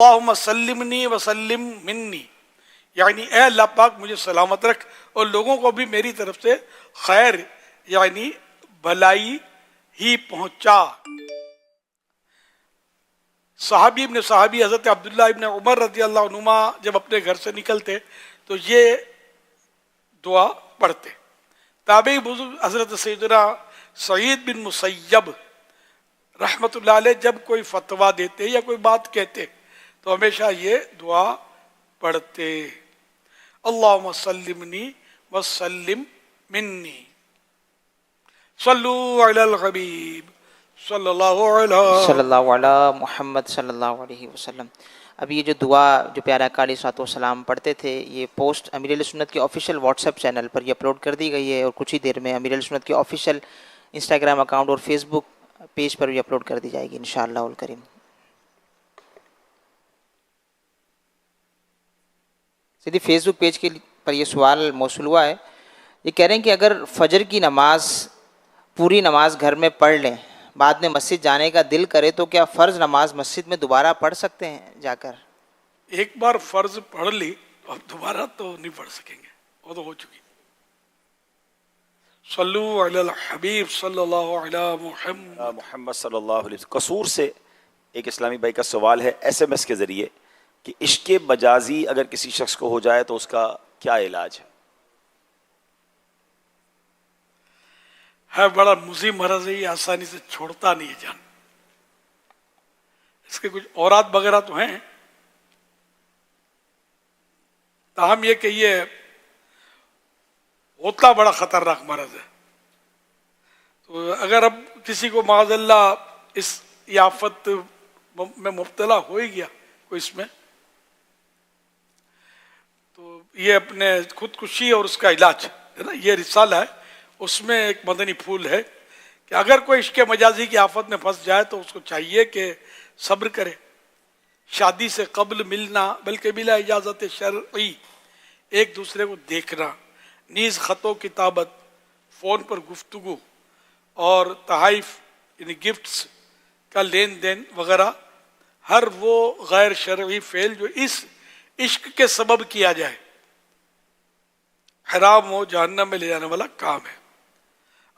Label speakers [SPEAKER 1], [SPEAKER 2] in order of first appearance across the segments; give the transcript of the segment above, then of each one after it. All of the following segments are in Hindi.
[SPEAKER 1] अल्लाहुम्मा सल्लिमनी वसल्लिम मिन्नी, यानी ए अल्लाह पाक मुझे सलामत रख और लोगों को भी मेरी तरफ से खैर यानी भलाई ही पहुंचा। सहाबी इब्न सहाबी हज़रत अब्दुल्लाह इब्न उमर रज़ी अल्लाह अनुमा जब अपने घर से निकलते तो ये दुआ पढ़ते। ताबई बुजुर्ग हज़रत सैयदना सईद बिन मुसय्यब रहमतुल्लाह अलैह जब कोई फतवा देते या कोई बात कहते तो हमेशा ये दुआ पढ़ते, अल्लाहुम्मा सल्लिमनी वसल्लिम मिन्नी सल्लु अलल हबीब सल्लल्लाहु
[SPEAKER 2] अला मुहम्मद सल्लल्लाहु अलैहि वसल्लम। अब ये जो दुआ जो प्यारे आका अलैहि सलाम पढ़ते थे, ये पोस्ट अमीर अहले सुन्नत के ऑफिशियल व्हाट्सएप चैनल पर ये अपलोड कर दी गई है और कुछ ही देर में अमीर अहले सुन्नत के ऑफिशियल इंस्टाग्राम अकाउंट और फेसबुक पेज पर भी अपलोड कर दी जाएगी इंशाअल्लाह उल करीम। सीधी फेसबुक पेज के पर ये सवाल मौसूल हुआ है, ये कह रहे हैं कि अगर फजर की नमाज पूरी नमाज घर में पढ़ लें, बाद में मस्जिद जाने का दिल करे तो क्या फ़र्ज़ नमाज मस्जिद में दोबारा पढ़ सकते हैं जाकर?
[SPEAKER 1] एक बार फर्ज पढ़ ली तो अब दोबारा तो नहीं पढ़ सकेंगे, वो तो हो चुकी। सल्लु अलल हबीब सल्लल्लाहु अलैहि
[SPEAKER 3] मुहम्मद सल्लल्लाहु अलैहि वसल्लम। कसूर से एक इस्लामी भाई का सवाल है SMS के ज़रिए कि इश्क़ मजाजी अगर किसी शख्स को हो जाए तो उसका क्या इलाज
[SPEAKER 1] है? बड़ा मुज़ी मरज़ है, ये आसानी से छोड़ता नहीं है जान। इसके कुछ औरात वगैरह तो हैं, ताहम ये कि ये होता बड़ा खतरनाक मरज़ है। तो अगर अब किसी को माज़अल्लाह इस याफत में मुब्तला हो ही गया कोई इसमें, तो ये अपने खुदकुशी और उसका इलाज है ना, ये रिसाला है, उसमें एक मदनी फूल है कि अगर कोई इश्क़ मजाजी की आफत में फंस जाए तो उसको चाहिए कि सब्र करे। शादी से कब्ल मिलना बल्कि बिला इजाज़त शरई एक दूसरे को देखना, नीज़ ख़तो किताबत, फ़ोन पर गुफ्तगू और तहाइफ यानी गिफ्ट्स का लेन देन वगैरह, हर वो गैर शरई फ़ेल जो इस इश्क के सबब किया जाए हराम हो, जहन्नम में ले जाने वाला काम है।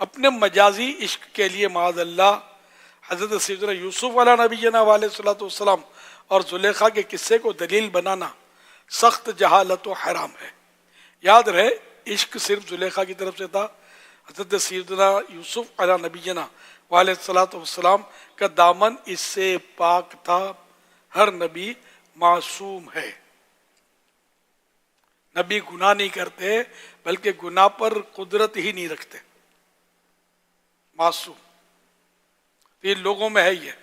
[SPEAKER 1] अपने मजाजी इश्क के लिए माज़अल्लाह हज़रत सैयदना यूसुफ अला नबीना अलैहिस्सलाम और जुलेखा के किस्से को दलील बनाना सख्त जहालत व हराम है। याद रहे इश्क सिर्फ जुलेखा की तरफ से था, हज़रत सैयदना यूसुफ अला नबीना अलैहिस्सलाम का दामन इससे पाक था। हर नबी मासूम है, नबी गुनाह नहीं करते बल्कि गुनाह पर कुदरत ही नहीं रखते, मासूम। तो ये लोगों में है, ये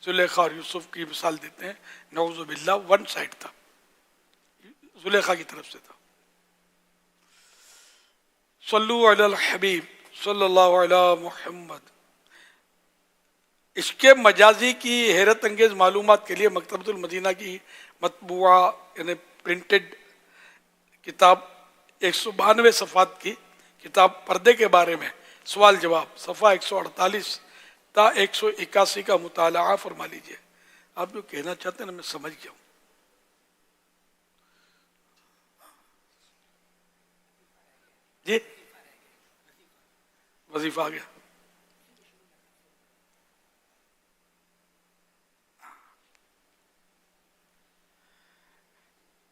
[SPEAKER 1] जुलेखा और यूसुफ की मिसाल देते हैं, नऊज़ु बिल्लाह वन साइड था, जुलेखा की तरफ से था। सल्लु अलल हबीब सल्लल्लाहु अलैहि मुहम्मद। इश्क़ मजाजी की हैरत अंगेज़ मालूमात के लिए मकतबतुल मदीना की मतबूआ यानी प्रिंटेड किताब 192 सफ़ात की किताब पर्दे के बारे में सवाल जवाब सफ़ा 148 ता 181 का मुताला फरमा लीजिए। आप जो कहना चाहते हैं ना मैं समझ गया हूँ। जी वजीफा आ गया।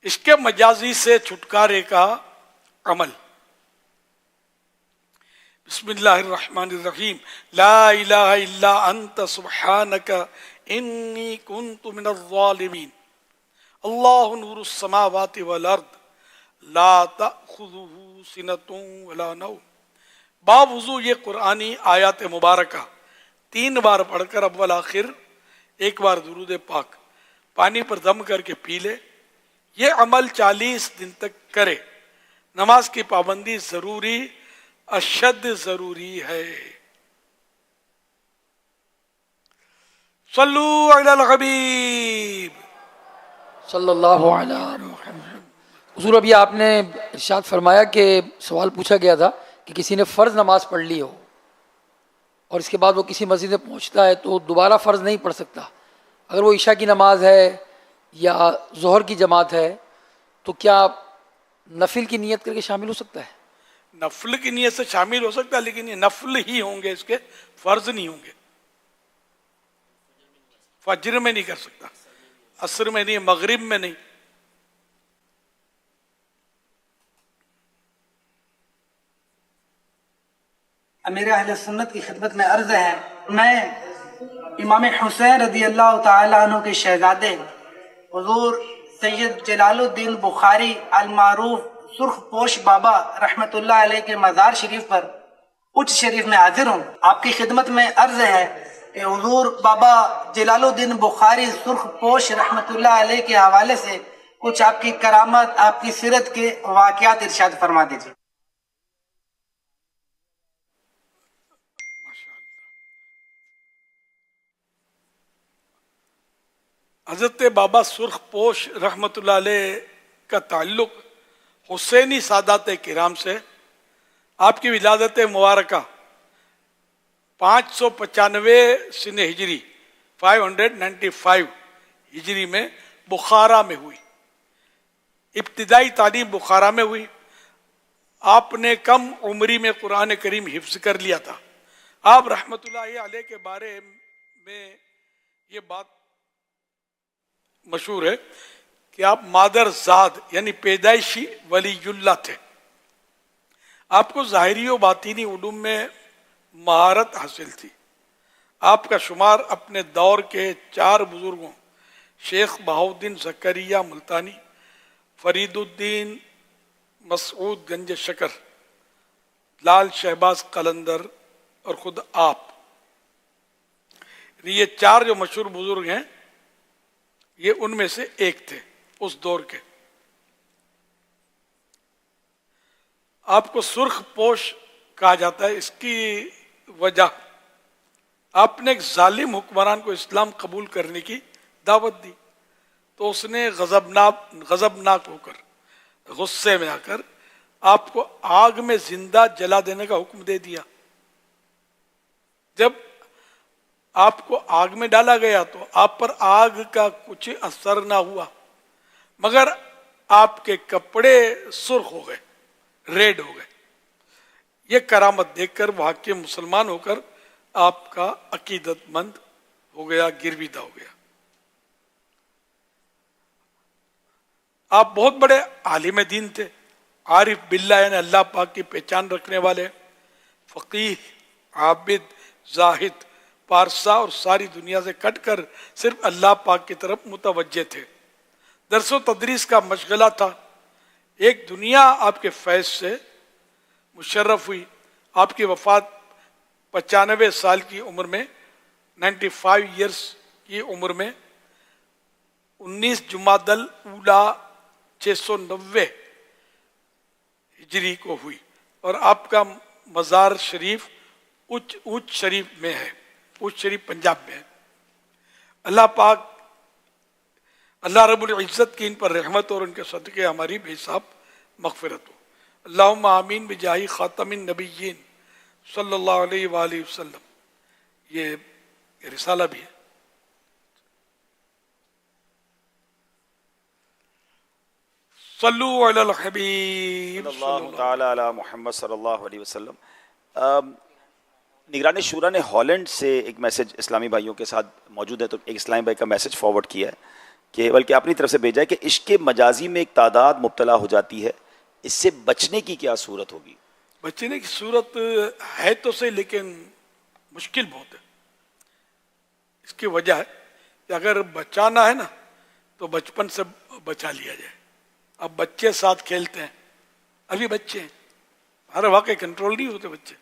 [SPEAKER 1] इश्क़ मजाजी से छुटकारे का अमल। बिस्मिल्लाहिर्रहमानिर्रहीम। ला इलाहा इल्ला अंत सुब्हानका इन्नी कुन्तु मिनज़ ज़ालिमीन। अल्लाहु नूरुस समावाति वल अर्द ला तअख़ुज़ुहु सिनतुन वला नौम। बावजू ये कुरानी आयत मुबारका 3 बार पढ़कर अव्वल आखिर 1 बार दुरूद पाक पानी पर दम करके पी ले। ये अमल 40 दिन तक करे। नमाज की पाबंदी जरूरी अशद जरूरी है। सल्लु अलल हबीब
[SPEAKER 4] सल्लल्लाहु अलैहि मुहम्मद। हुज़ूर अभी आपने इरशाद फरमाया कि सवाल पूछा गया था कि किसी ने फ़र्ज़ नमाज पढ़ ली हो और इसके बाद वो किसी मस्जिद में पहुंचता है तो दोबारा फ़र्ज़ नहीं पढ़ सकता। अगर वो ईशा की नमाज है या जोहर की जमात है, तो क्या नफिल की नियत करके शामिल हो सकता है?
[SPEAKER 1] नफल की नियत से शामिल हो सकता है, लेकिन ये नफल ही होंगे, इसके फर्ज नहीं होंगे। फजर में नहीं कर सकता, असर में नहीं, मगरिब में नहीं।
[SPEAKER 5] अमीर अहले सुन्नत की खिदमत में अर्ज है, मैं इमाम हुसैन रदी अल्लाह ताला अन्हु के शहजादे हुजूर सैयद जलालुद्दीन बुखारी अल मारूफ सुर्ख पोश बाबा रहमतुल्लाह अलैह के मज़ार शरीफ पर उच्च शरीफ में हाजिर हूँ। आपकी खिदमत में अर्ज है कि हुजूर बाबा जलालुद्दीन बुखारी सुर्ख पोश रहमतुल्लाह अलैह के हवाले से कुछ आपकी करामत, आपकी सीरत के वाक़यात इरशाद फरमा दीजिए।
[SPEAKER 1] हजरत बाबा सुर्ख पोश रहमतुल्लाह अलैह का ताल्लुक हुसैनी सादात किराम से, आपकी विलादत मुबारका 595 सिन हिजरी 595 हिजरी में बुखारा में हुई। इब्तिदाई तालीम बुखारा में हुई। आपने कम उम्री में कुरान करीम हिफ्ज कर लिया था। आप रहमतुल्लाह अलैह के बारे में ये बात मशहूर है कि आप मादर जाद यानी पैदाइशी वलीयुल्लाह थे। आपको ज़ाहिरी व बातीनी उलूम में महारत हासिल थी। आपका शुमार अपने दौर के 4 बुजुर्गों शेख बहाउद्दीन ज़करिया मुल्तानी, फरीदुद्दीन मसऊद गंज शकर, लाल शहबाज कलंदर और खुद आप, ये 4 जो मशहूर बुजुर्ग हैं, ये उनमें से एक थे उस दौर के। आपको सुर्ख पोश कहा जाता है। इसकी वजह, आपने एक जालिम हुक्मरान को इस्लाम कबूल करने की दावत दी, तो उसने गजबनाक होकर, गुस्से में आकर आपको आग में जिंदा जला देने का हुक्म दे दिया। जब आपको आग में डाला गया तो आप पर आग का कुछ असर ना हुआ, मगर आपके कपड़े सुर्ख हो गए, रेड हो गए। ये करामत देखकर वहां के मुसलमान होकर आपका अकीदतमंद हो गया, गिरविदा हो गया। आप बहुत बड़े आलिम दीन थे, आरिफ बिल्ला यानी अल्लाह पाक की पहचान रखने वाले, फकीह, आबिद, जाहिद, पारसा और सारी दुनिया से कटकर सिर्फ अल्लाह पाक की तरफ मुतवज्जे थे। दरसो तदरीस का मशगला था। एक दुनिया आपके फैज से मुशर्रफ हुई। आपकी वफात 95 साल की उम्र में, 95 ईयर्स की उम्र में 19 जुमादल उला 690 हिजरी को हुई और आपका मज़ार शरीफ उच्च शरीफ में है, उच्च शरीफ पंजाब में है। अल्लाह पाक, अल्लाह रब्बुल इज़्ज़त की इन पर रहमत और उनके सदक़े हमारी बेहिसाब मग़फ़िरत हो। अल्लाहुम्मा आमीन बिजाही ख़ातमिन नबिय्यीन सल्लल्लाहु अलैहि वसल्लम। ये रिसाला भी है। सल्लु अलल हबीब
[SPEAKER 3] सल्लल्लाहु ताला अला मुहम्मद सल्लल्लाहु अलैहि वसल्लम। निगरानी शूरा ने हॉलैंड से एक मैसेज इस्लामी भाइयों के साथ मौजूद है, तो एक इस्लामी भाई का मैसेज फॉरवर्ड किया है कि बल्कि अपनी तरफ से भेजा है कि इश्क़ मजाजी में एक तादाद मुब्तला हो जाती है, इससे बचने की क्या सूरत होगी?
[SPEAKER 1] बचने की सूरत है तो सही, लेकिन मुश्किल बहुत है। इसकी वजह है कि अगर बचाना है ना तो बचपन से बचा लिया जाए। अब बच्चे साथ खेलते हैं, अभी बच्चे हैं, हर वाकई कंट्रोल नहीं होते बच्चे।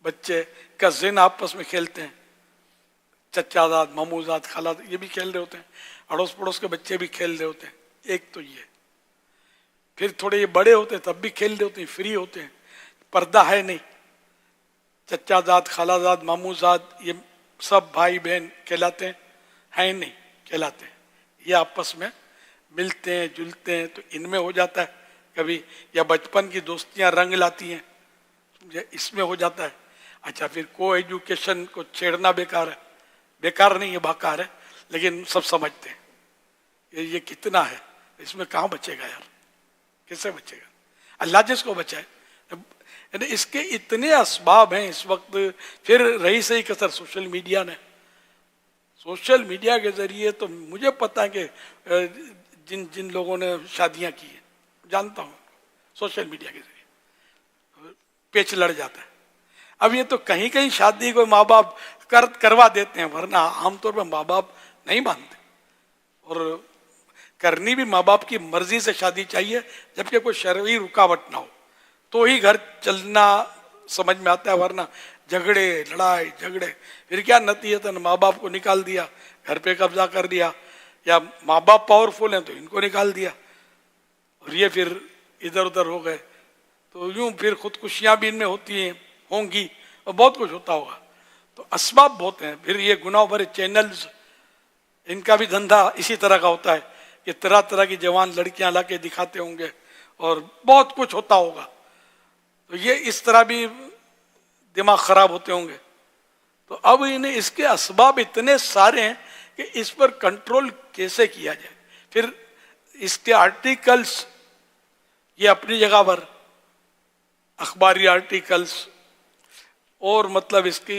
[SPEAKER 1] बच्चे कज़िन आपस में खेलते हैं, चचाजाद, मामूजाद, खालाद, ये भी खेल रहे होते हैं, अड़ोस पड़ोस के बच्चे भी खेल रहे होते हैं। एक तो ये, फिर थोड़े ये बड़े होते हैं तब भी खेल रहे होते हैं, फ्री होते हैं, पर्दा है नहीं। चचाजाद, खालाजाद, मामूजाद, ये सब भाई बहन कहलाते हैं नहीं कहलाते हैं। ये आपस में मिलते हैं, जुलते हैं, तो इनमें हो जाता है कभी, या बचपन की दोस्तियां रंग लाती हैं, इसमें हो जाता है। अच्छा, फिर को एजुकेशन को छेड़ना बेकार है, बेकार नहीं है, बाकार है, लेकिन सब समझते हैं ये कितना है, इसमें कहाँ बचेगा यार, कैसे बचेगा? अल्लाह जिसको बचाए। यानी इसके इतने असबाब हैं इस वक्त। फिर रही सही कसर सोशल मीडिया ने, सोशल मीडिया के जरिए तो मुझे पता है कि जिन जिन लोगों ने शादियां की हैं, जानता हूँ, सोशल मीडिया के जरिए पेच लड़ जाता है। अब ये तो कहीं कहीं शादी को माँ बाप करवा देते हैं, वरना आमतौर पर माँ बाप नहीं मानते। और करनी भी माँ बाप की मर्जी से शादी चाहिए, जबकि कोई शरई रुकावट ना हो, तो ही घर चलना समझ में आता है। वरना झगड़े, लड़ाई झगड़े, फिर क्या नतीजतन माँ बाप को निकाल दिया, घर पे कब्जा कर दिया, या माँ बाप पावरफुल हैं तो इनको निकाल दिया, और ये फिर इधर उधर हो गए। तो यूं फिर खुदकुशियां भी इनमें होती हैं, होंगी, और बहुत कुछ होता होगा। तो असबाब बहुत हैं। फिर ये गुनाह भरे चैनल्स, इनका भी धंधा इसी तरह का होता है कि तरह तरह की जवान लड़कियां ला के दिखाते होंगे, और बहुत कुछ होता होगा। तो ये इस तरह भी दिमाग खराब होते होंगे। तो अब इन्हें इसके असबाब इतने सारे हैं कि इस पर कंट्रोल कैसे किया जाए। फिर इसके आर्टिकल्स, ये अपनी जगह पर अखबारी आर्टिकल्स, और मतलब इसकी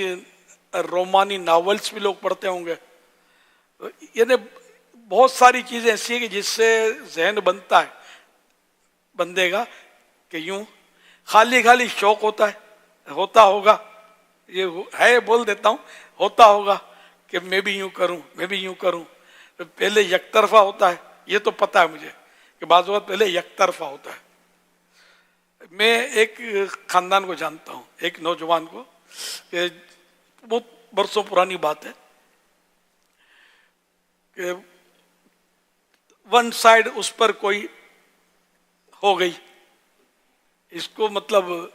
[SPEAKER 1] रोमानी नावल्स भी लोग पढ़ते होंगे। तो यानी बहुत सारी चीजें ऐसी है कि जिससे जहन बनता है बंदे का कि यूं खाली खाली शौक होता होगा, ये है, बोल देता हूँ, होता होगा कि मैं भी यूं करूं, मैं भी यूं करूं। तो पहले यकतरफा होता है, ये तो पता है मुझे कि बाज़ वक़्त पहले यकतरफा होता है। मैं एक खानदान को जानता हूँ, एक नौजवान को, कि बहुत बरसों पुरानी बात है कि वन साइड उस पर कोई हो गई, इसको मतलब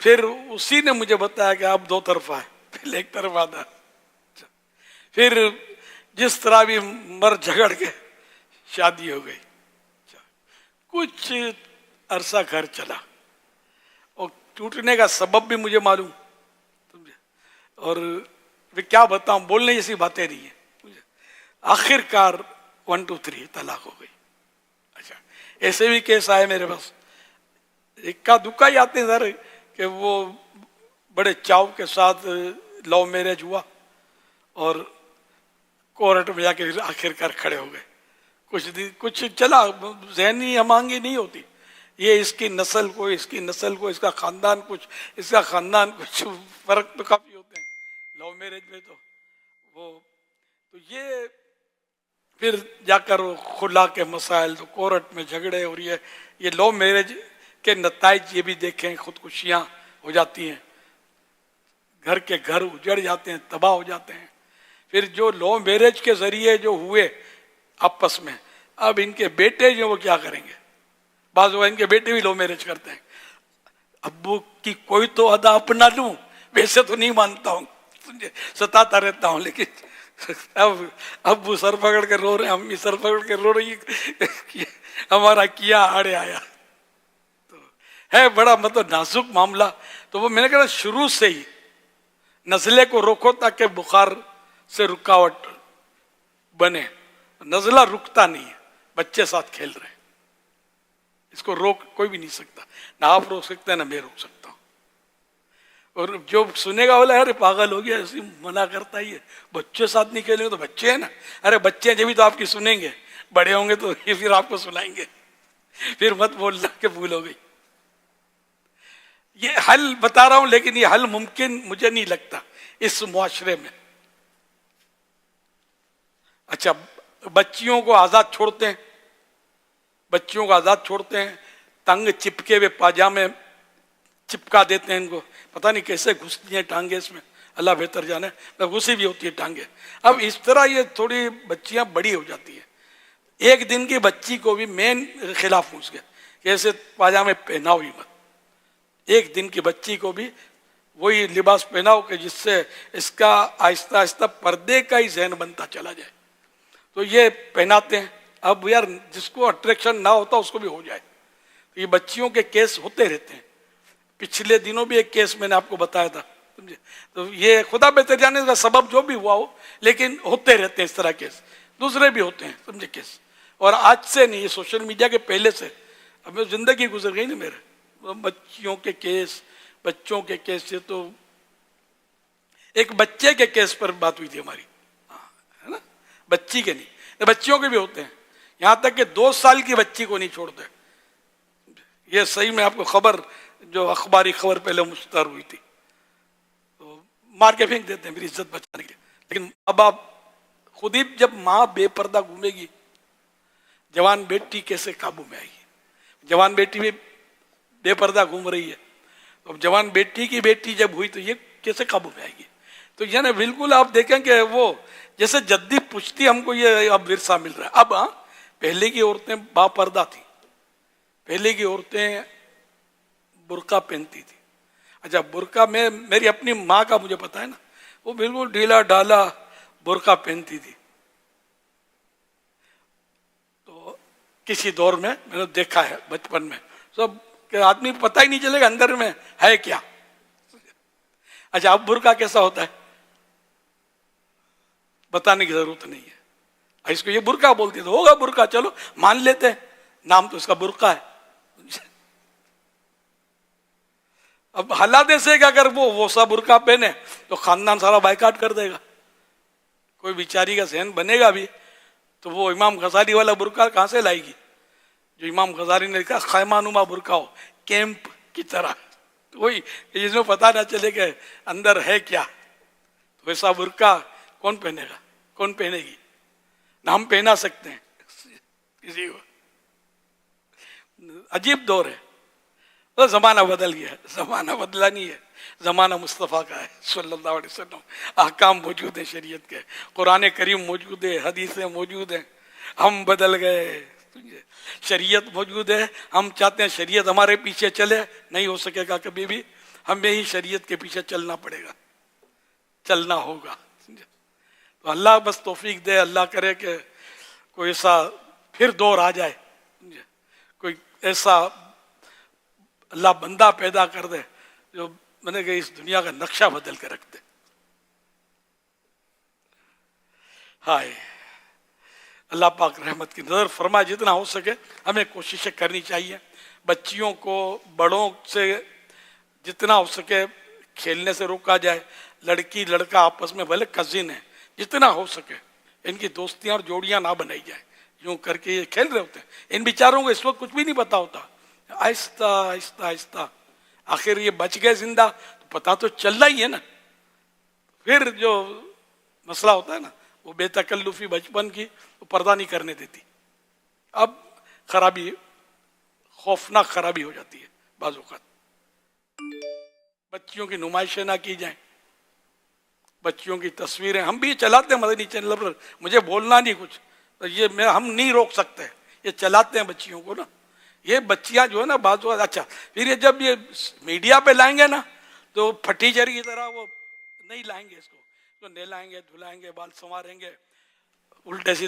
[SPEAKER 1] फिर उसी ने मुझे बताया कि अब दो तरफा है, पहले एक तरफा था। फिर जिस तरह भी मर झगड़ के शादी हो गई, कुछ अरसा घर चला, और टूटने का सबब भी मुझे मालूम, समझे। और वे क्या बताऊं, बोलने जैसी बातें नहीं है। आखिरकार 1 2 3 तलाक हो गई। अच्छा, ऐसे भी केस आए मेरे पास, इक्का दुक्का ही आते हैं सर, कि वो बड़े चाव के साथ लव मैरिज हुआ और कोर्ट में जाके फिर आखिरकार खड़े हो गए। कुछ चला, जहनी अमांगी नहीं होती, ये इसकी नस्ल को, इसकी नस्ल को, इसका खानदान कुछ, इसका खानदान कुछ, फर्क तो काफी होते हैं लव मैरिज में। तो ये फिर जाकर खुला के मसाइल, तो कोर्ट में झगड़े, और ये लव मैरिज के नताइज ये भी देखें, खुदकुशियां हो जाती हैं, घर के घर उजड़ जाते हैं, तबाह हो जाते हैं। फिर जो लव मैरिज के जरिए जो हुए आपस में, अब इनके बेटे जो वो क्या करेंगे, बाज़ इनके बेटे भी लव मैरिज करते हैं। अब्बू की कोई तो अदा अपना लूं, वैसे तो नहीं मानता हूं, सताता रहता हूं, लेकिन अब अब्बू सर पकड़ के रो रहे हैं, अम्मी सर पकड़ के रो रही है, हमारा किया आड़े आया। तो है बड़ा मतलब नाजुक मामला। तो वो मैंने कहा शुरू से ही नज़ले को रोको ताकि बुखार से रुकावट बने। नज़ला रुकता नहीं है, बच्चे साथ खेल रहे हैं, इसको रोक कोई भी नहीं सकता, ना आप रोक सकते ना मैं रोक सकता हूँ। और जो सुनेगा बोला अरे पागल हो गया, ऐसे मना करता ही है, बच्चे साथ नहीं खेलेंगे तो बच्चे हैं ना, अरे बच्चे जब भी तो आपकी सुनेंगे, बड़े होंगे तो ये फिर आपको सुनाएंगे, फिर मत बोलना कि भूल हो गई। ये हल बता रहा हूं, लेकिन ये हल मुमकिन मुझे नहीं लगता इस मुआशरे में। अच्छा, बच्चियों को आजाद छोड़ते हैं, बच्चियों को आजाद छोड़ते हैं, तंग चिपके हुए पाजामे चिपका देते हैं इनको, पता नहीं कैसे घुसती हैं टांगे इसमें, अल्लाह बेहतर जाने, घुसी भी होती है टांगे। अब इस तरह ये थोड़ी बच्चियां बड़ी हो जाती है। एक दिन की बच्ची को भी मेन खिलाफ हूं उसके, कैसे पाजामे पहनाओ ही मत, एक दिन की बच्ची को भी वही लिबास पहनाओ कि जिससे इसका आहिस्ता आहिस्ता पर्दे का ही जहन बनता चला जाए। तो ये पहनाते हैं। अब यार जिसको अट्रैक्शन ना होता उसको भी हो जाए। तो ये बच्चियों के केस होते रहते हैं। पिछले दिनों भी एक केस मैंने आपको बताया था, समझे। तो ये खुदा बेहतर जाने का सबब जो भी हुआ हो, लेकिन होते रहते हैं इस तरह केस। दूसरे भी होते हैं, समझे केस। और आज से नहीं, ये सोशल मीडिया के पहले से, अब जिंदगी गुजर गई ना मेरे, बच्चियों के केस, बच्चों के केस से, तो एक बच्चे के केस पर बात हुई थी हमारी, है ना, बच्ची के नहीं, बच्चियों के भी होते हैं, यहां तक कि 2 साल की बच्ची को नहीं छोड़ते। ये सही में आपको खबर, जो अखबारी खबर पहले मुश्तर हुई थी, तो मार के फेंक देते हैं मेरी इज्जत बचाने के लिए। लेकिन अब आप खुद ही, जब माँ बेपर्दा घूमेगी, जवान बेटी कैसे काबू में आएगी? जवान बेटी भी बेपर्दा घूम रही है, तो अब जवान बेटी की बेटी जब हुई तो ये कैसे काबू में आएगी? तो ये ना बिल्कुल आप देखें कि वो जैसे जद्दी पुश्ती हमको ये अब विरसा मिल रहा है। अब हाँ, पहले की औरतें बापर्दा थी, पहले की औरतें बुर्का पहनती थी। अच्छा, बुर्का में मेरी अपनी माँ का मुझे पता है ना, वो बिल्कुल ढीला ढाला बुर्का पहनती थी। तो किसी दौर में मैंने देखा है बचपन में, सब कि आदमी पता ही नहीं चलेगा अंदर में है क्या। अच्छा, अब बुर्का कैसा होता है बताने की जरूरत नहीं है, इसको ये बुर्का बोलती तो होगा बुर्का, चलो मान लेते हैं, नाम तो इसका बुर्का है। अब हालात ऐसे कि अगर वो सा बुर्का पहने तो खानदान सारा बाइकाट कर देगा, कोई बेचारी का सहन बनेगा भी, तो वो इमाम गजाली वाला बुर्का कहां से लाएगी? जो इमाम गजाली ने लिखा खैमानुमा बुर्का हो, कैंप की तरह, तो वही जिसमें पता ना चले कि अंदर है क्या, तो वैसा बुर्का कौन पहनेगा, कौन पहनेगी? ना हम पहना सकते हैं किसी को। अजीब दौर है, तो जमाना बदल गया है, जमाना बदला नहीं है, जमाना मुस्तफ़ा का है सल्लल्लाहु अलैहि वसल्लम। अहकाम मौजूद है शरीयत के, कुरान करीम मौजूद है, हदीसें मौजूद हैं, हम बदल गए, शरीयत मौजूद है, हम चाहते हैं शरीयत हमारे पीछे चले, नहीं हो सकेगा कभी भी, हमें ही शरीयत के पीछे चलना पड़ेगा, चलना होगा। तो अल्लाह बस तौफीक दे, अल्लाह करे कि कोई ऐसा फिर दौर आ जाए, कोई ऐसा अल्लाह बंदा पैदा कर दे जो मैंने कहा इस दुनिया का नक्शा बदल के रख दे। हाय अल्लाह पाक रहमत की नजर फरमाए, जितना हो सके हमें कोशिशें करनी चाहिए, बच्चियों को बड़ों से जितना हो सके खेलने से रोका जाए, लड़की लड़का आपस में भले कजिन है, जितना हो सके इनकी दोस्तियां और जोड़ियां ना बनाई जाए। यूं करके ये खेल रहे होते हैं, इन बेचारों को इस वक्त कुछ भी नहीं पता होता, आहिस्ता आहिस्ता आहिस्ता आखिर ये बच गए जिंदा, तो पता तो चल रहा ही है ना। फिर जो मसला होता है ना, वो बेतकल्लुफी बचपन की, वो पर्दा नहीं करने देती, अब खराबी, खौफनाक खराबी हो जाती है बाज़ औक़ात। बच्चियों की नुमाइशें ना की जाए, बच्चियों की तस्वीरें, हम भी चलाते हैं मदनी चैनल पर, मुझे बोलना नहीं कुछ, तो ये हम नहीं रोक सकते, ये चलाते हैं बच्चियों को ना, ये बच्चियां जो है ना बात। अच्छा, फिर ये जब ये मीडिया पे लाएंगे ना, तो फटीचर की तरह वो नहीं लाएंगे इसको, तो नहलाएंगे धुलाएंगे, बाल संवारेंगे, उल्टे सीधे